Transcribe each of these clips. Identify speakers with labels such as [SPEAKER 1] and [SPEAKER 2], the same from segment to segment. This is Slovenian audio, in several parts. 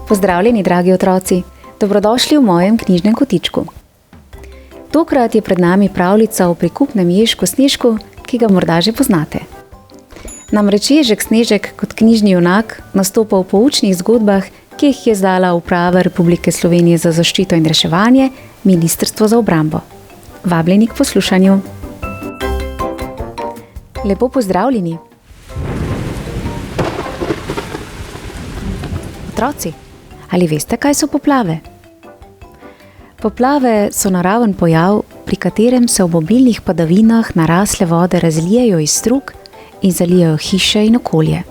[SPEAKER 1] Pozdravljeni, dragi otroci, dobrodošli v mojem knjižnem kotičku. Tokrat je pred nami pravljica o prikupnem ježku Snežku, ki ga morda že poznate. Namreč Ježek Snežek kot knjižni junak nastopa v poučnih zgodbah, ki jih je izdala Uprava Republike Slovenije za zaščito in reševanje, Ministrstvo za obrambo. Vabljeni k poslušanju. Lepo pozdravljeni. Otroci, ali veste, kaj so poplave? Poplave so naraven pojav, pri katerem se ob obilnih padavinah narasle vode razlijejo iz strug in zalijejo hiše in okolje.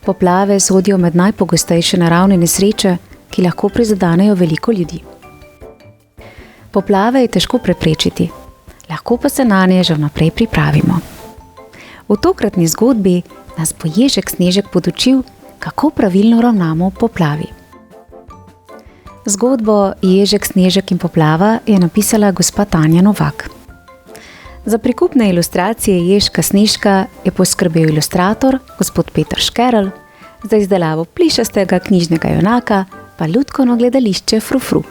[SPEAKER 1] Poplave sodijo med najpogostejše naravne nesreče, ki lahko prizadenejo veliko ljudi. Poplave je težko preprečiti, lahko pa se nanje že vnaprej pripravimo. V tokratni zgodbi nas bo Ježek Snežek podučil, kako pravilno ravnamo v poplavi. Zgodbo Ježek Snežek in poplava je napisala gospa Tanja Novak. Za prikupne ilustracije Ježka Snežka je poskrbel ilustrator gospod Peter Škerl, za izdelavo plišastega knjižnega junaka pa Lutkovno gledališče Frufru.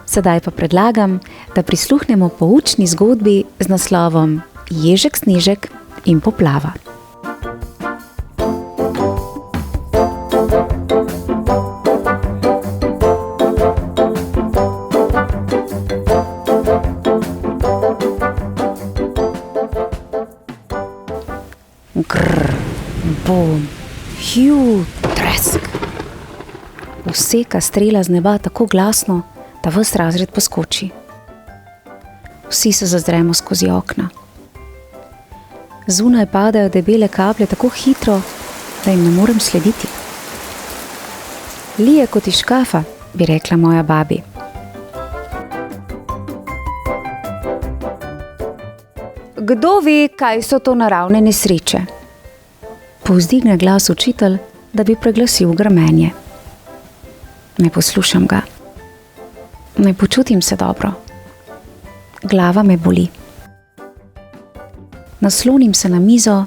[SPEAKER 1] Sedaj pa predlagam, da prisluhnemo poučni zgodbi z naslovom Ježek Snežek in poplava. Grr, bum, hju, tresk. Useka strela z neba tako glasno, da ves razred poskoči. Vsi se zazremo skozi okna. Zunaj padajo debele kaplje tako hitro, da jim ne morem slediti. Lije kot iz škafa, bi rekla moja babi. Kdo ve, kaj so to naravne nesreče? Povzdigne glas učitelj, da bi preglasil grmenje. Ne poslušam ga. Ne počutim se dobro. Glava me boli. Naslonim se na mizo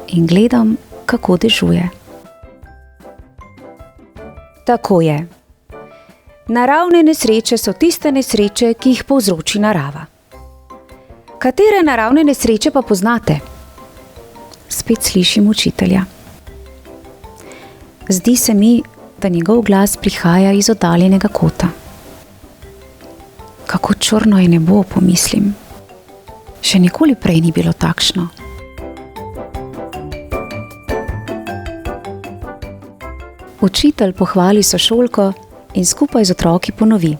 [SPEAKER 1] in gledam, kako dežuje. Tako je. Naravne nesreče so tiste nesreče, ki jih povzroči narava. Katere naravne nesreče pa poznate? Spet slišim učitelja. Zdi se mi, da njegov glas prihaja iz oddaljenega kota. Kako črno je nebo, pomislim. Še nikoli prej ni bilo takšno. Učitelj pohvali sošolko in skupaj z otroki ponovi.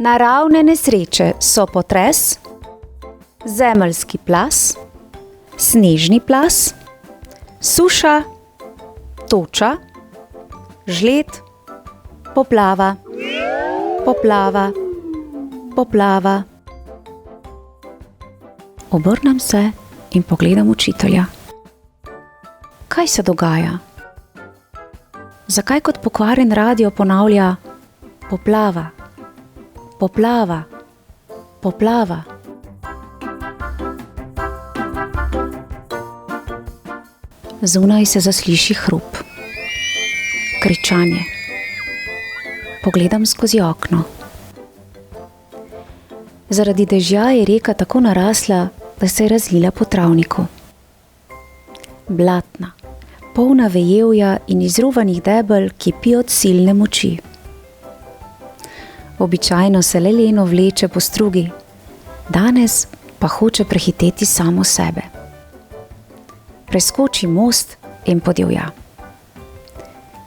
[SPEAKER 1] Naravne nesreče so potres, zemeljski plaz, snežni plaz, suša, toča, žled, poplava, poplava, poplava. Obrnem se in pogledam učitelja. Kaj se dogaja? Zakaj kot pokvarjen radio ponavlja poplava, poplava, poplava? Zunaj se zasliši hrup, kričanje. Pogledam skozi okno. Zaradi dežja je reka tako narasla, da se je razlila po travniku. Blatna, polna vejevja in izruvanih debel kipi od silne moči. Običajno se le leno vleče po strugi, danes pa hoče prehiteti samo sebe. Preskoči most in podivja.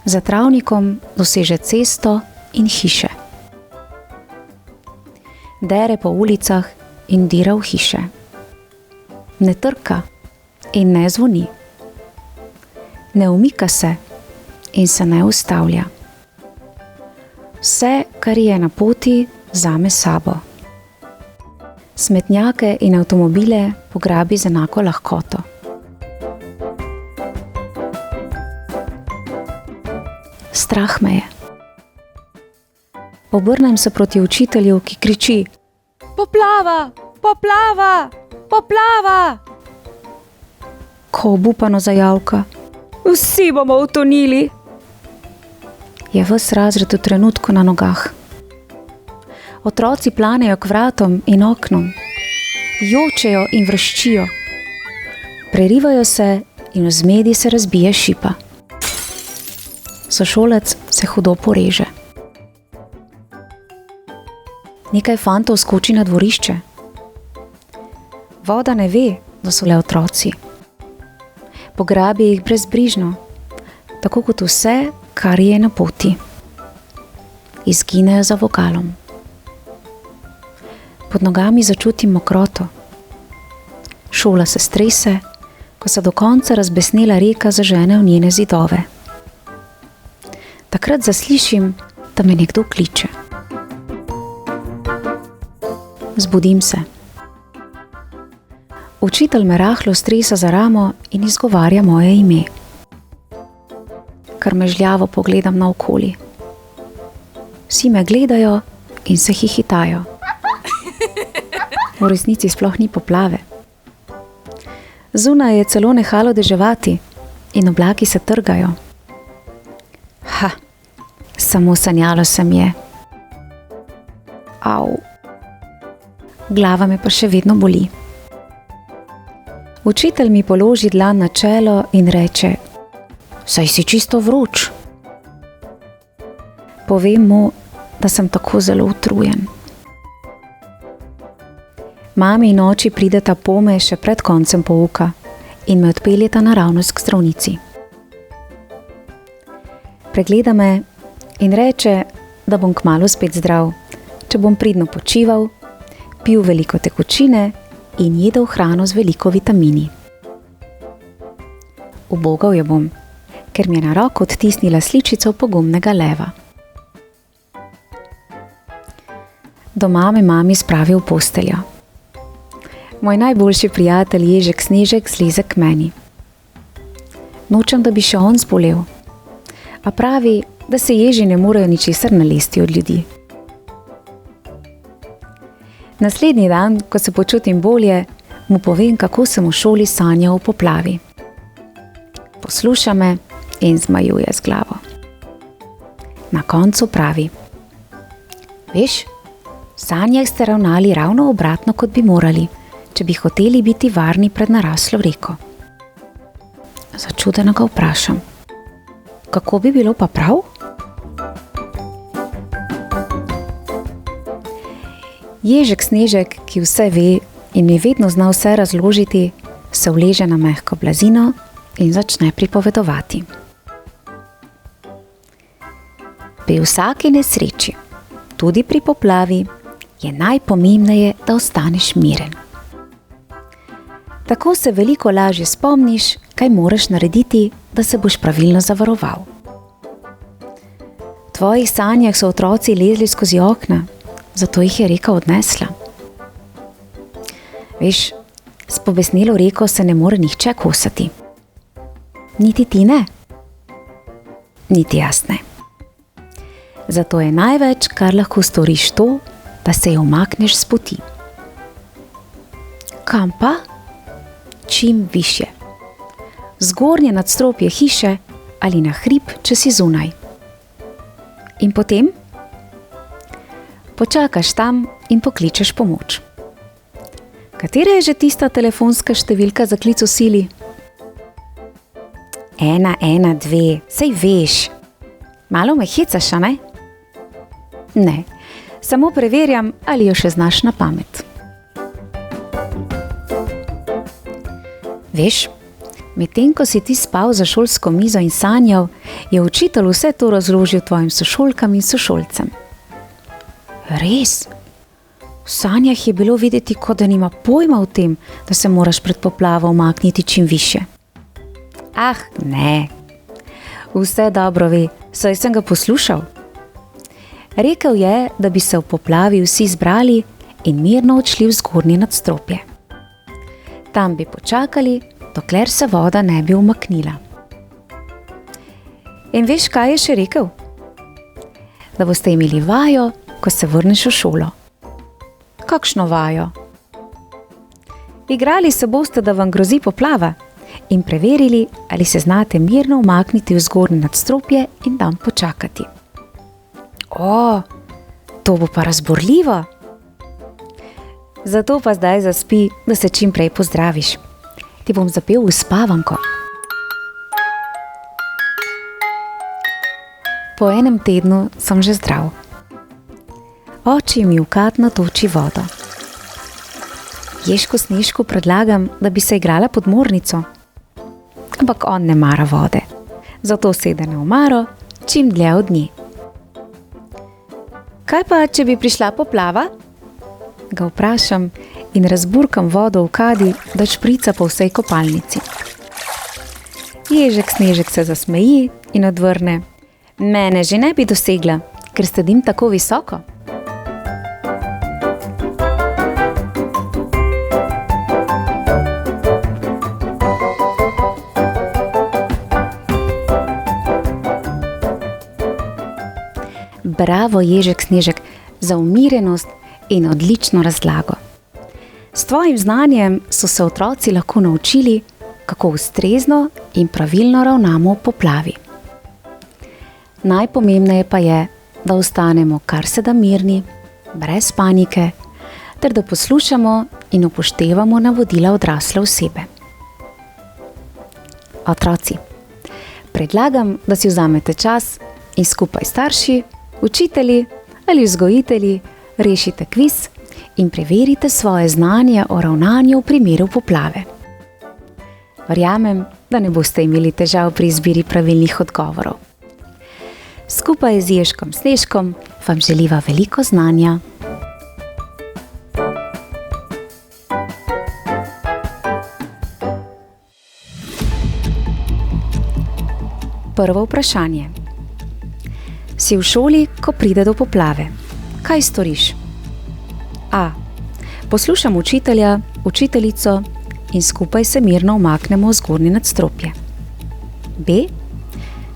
[SPEAKER 1] Za travnikom doseže cesto in hiše. Dere po ulicah in dira v hiše. Ne trka in ne zvoni. Ne umika se in se ne ustavlja. Vse, kar je na poti, vzame sabo. Smetnjake in avtomobile pograbi z enako lahkoto. strah me je. Obrnem se proti učitelju, ki kriči: Poplava! Poplava! Poplava! Ko obupano zajavka: Vsi bomo utonili! Je ves razred v trenutku na nogah. Otroci planejo k vratom in oknom, jočejo in vrščijo. Prerivajo se in v zmedi se razbije šipa. Sošolec se hudo poreže. Nekaj fantov skoči na dvorišče. Voda ne ve, da so le otroci. Pograbi jih brezbrižno, tako kot vse, kar je na poti. Izginejo za vogalom. Pod nogami začutim mokroto. Šola se strese, ko se do konca razbesnela reka zažene v njene zidove. Takrat zaslišim, da me nekdo kliče. Zbudim se. Učitelj me rahlo stresa za ramo in izgovarja moje ime. Krmežljavo pogledam naokoli. Vsi me gledajo in se hihitajo. V resnici sploh ni poplave. Zunaj je celo nehalo deževati in oblaki se trgajo. Samo sanjalo se mi je. Au. Glava me pa še vedno boli. Učitelj mi položi dlan na čelo in reče: Saj si čisto vroč. Povem mu, da sem tako zelo utrujen. Mami in oči prideta pome še pred koncem pouka in me odpeljeta naravnost k zdravnici. Pregleda me in reče, da bom kmalu spet zdrav, če bom pridno počival, pil veliko tekočine in jedel hrano z veliko vitamini. Ubogal jo bom, ker mi je na roko odtisnila sličico pogumnega leva. Doma me mami spravi v posteljo. Moj najboljši prijatelj Ježek Snežek zleze k meni. Nočem, da bi še on zbolel, a pravi, da se ježi ne morejo ničesar nalesti od ljudi. Naslednji dan, ko se počutim bolje, mu povem, kako sem v šoli sanjal o poplavi. Posluša me in zmajuje z glavo. Na koncu pravi: Veš, v sanjah ste ravnali ravno obratno, kot bi morali, če bi hoteli biti varni pred naraslo reko. Začudeno ga vprašam: Kako bi bilo pa prav? Ježek Snežek, ki vse ve in mi vedno zna vse razložiti, se uleže na mehko blazino in začne pripovedovati. Pri vsaki nesreči, tudi pri poplavi, je najpomembneje, da ostaneš miren. Tako se veliko lažje spomniš, kaj moraš narediti, da se boš pravilno zavaroval. V tvojih sanjah so otroci lezli skozi okna, zato jih je reka odnesla. Veš, s pobesnelo reko se ne more nihče kosati. Niti ti ne. Niti jaz ne. Zato je največ, kar lahko storiš, to, da se jo umakneš s poti. Kam pa? Čim višje. Zgornje nadstropje hiše ali na hrib, če si zunaj. In potem? Počakaš tam in pokličeš pomoč. Katera je že tista telefonska številka za klic v sili? 112, sej veš. Malo me hecaš, a ne? Ne, samo preverjam, ali jo še znaš na pamet. Veš, medtem ko si ti spal za šolsko mizo in sanjal, je učitelj vse to razložil tvojim sošolkam in sošolcem. Res? V sanjah je bilo videti, kot da nima pojma o tem, da se moraš pred poplavo umakniti čim više. Ah, ne. Vse dobro ve, saj sem ga poslušal. Rekel je, da bi se v poplavi vsi zbrali in mirno odšli v zgornje nadstropje. Tam bi počakali, dokler se voda ne bi umaknila. In veš, kaj je še rekel? da boste imeli vajo, ko se vrneš v šolo. Kakšno vajo? Igrali se boste, da vam grozi poplava in preverili, ali se znate mirno umakniti v zgornje nadstropje in tam počakati. O, to bo pa razburljivo. Zato pa zdaj zaspi, da se čim prej pozdraviš. Ti bom zapel uspavanko. Po enem tednu sem že zdrav. Oči mi vkatno toči vodo. Ježku Snežku predlagam, da bi se igrala pod mornico. Ampak on ne mara vode. Zato sede na omaro, čim dlje od nje. Kaj pa, če bi prišla poplava? Ga vprašam in razburkam vodo v kadi, da šprica po vsej kopalnici. Ježek Snežek se zasmeji in odvrne: Mene že ne bi dosegla, ker sedim tako visoko. Bravo, Ježek Snežek, za umirjenost in odlično razlago. S tvojim znanjem so se otroci lahko naučili, kako ustrezno in pravilno ravnamo v poplavi. Najpomembneje pa je, da ostanemo kar se da mirni, brez panike, ter da poslušamo in upoštevamo navodila odrasle osebe. Otroci, predlagam, da si vzamete čas in skupaj s starši, učitelji ali vzgojitelji rešite kviz in preverite svoje znanje o ravnanju v primeru poplave. Verjamem, da ne boste imeli težav pri izbiri pravilnih odgovorov. Skupaj z Ježkom Snežkom vam želiva veliko znanja. Prvo vprašanje. Si v šoli, ko pride do poplave. Kaj storiš? A. Poslušam učitelja, učiteljico in skupaj se mirno umaknemo v zgornje nadstropje. B.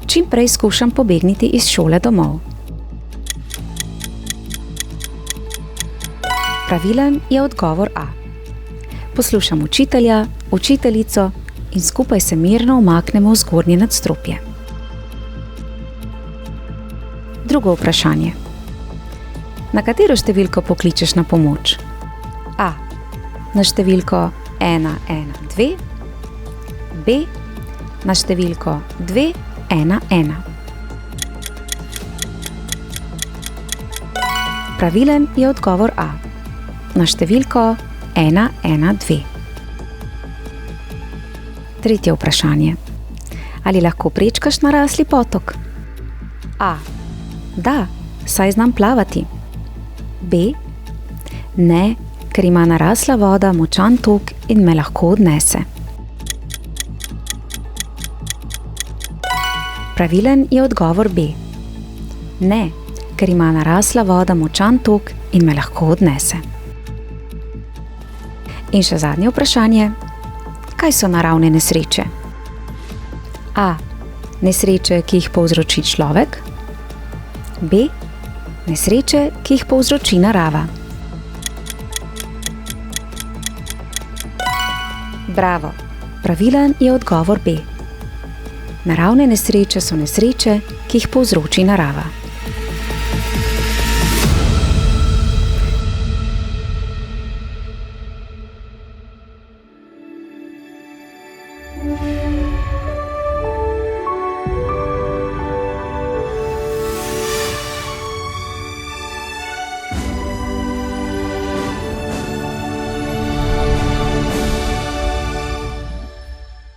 [SPEAKER 1] Čim prej skušam pobegniti iz šole domov. Pravilen je odgovor A. Poslušam učitelja, učiteljico in skupaj se mirno umaknemo v zgornje nadstropje. Drugo vprašanje. Na katero številko pokličeš na pomoč? A. Na številko 112. B. Na številko 211. Pravilen je odgovor A. Na številko 112. Tretje vprašanje. Ali lahko prečkaš narasli potok? A. Da, saj znam plavati. B. Ne, ker ima narasla voda močan tok in me lahko odnese. Pravilen je odgovor B. Ne, ker ima narasla voda močan tok in me lahko odnese. In še zadnje vprašanje. Kaj so naravne nesreče? A. Nesreče, ki jih povzroči človek. B. Nesreče, ki jih povzroči narava. Bravo! Pravilen je odgovor B. Naravne nesreče so nesreče, ki jih povzroči narava.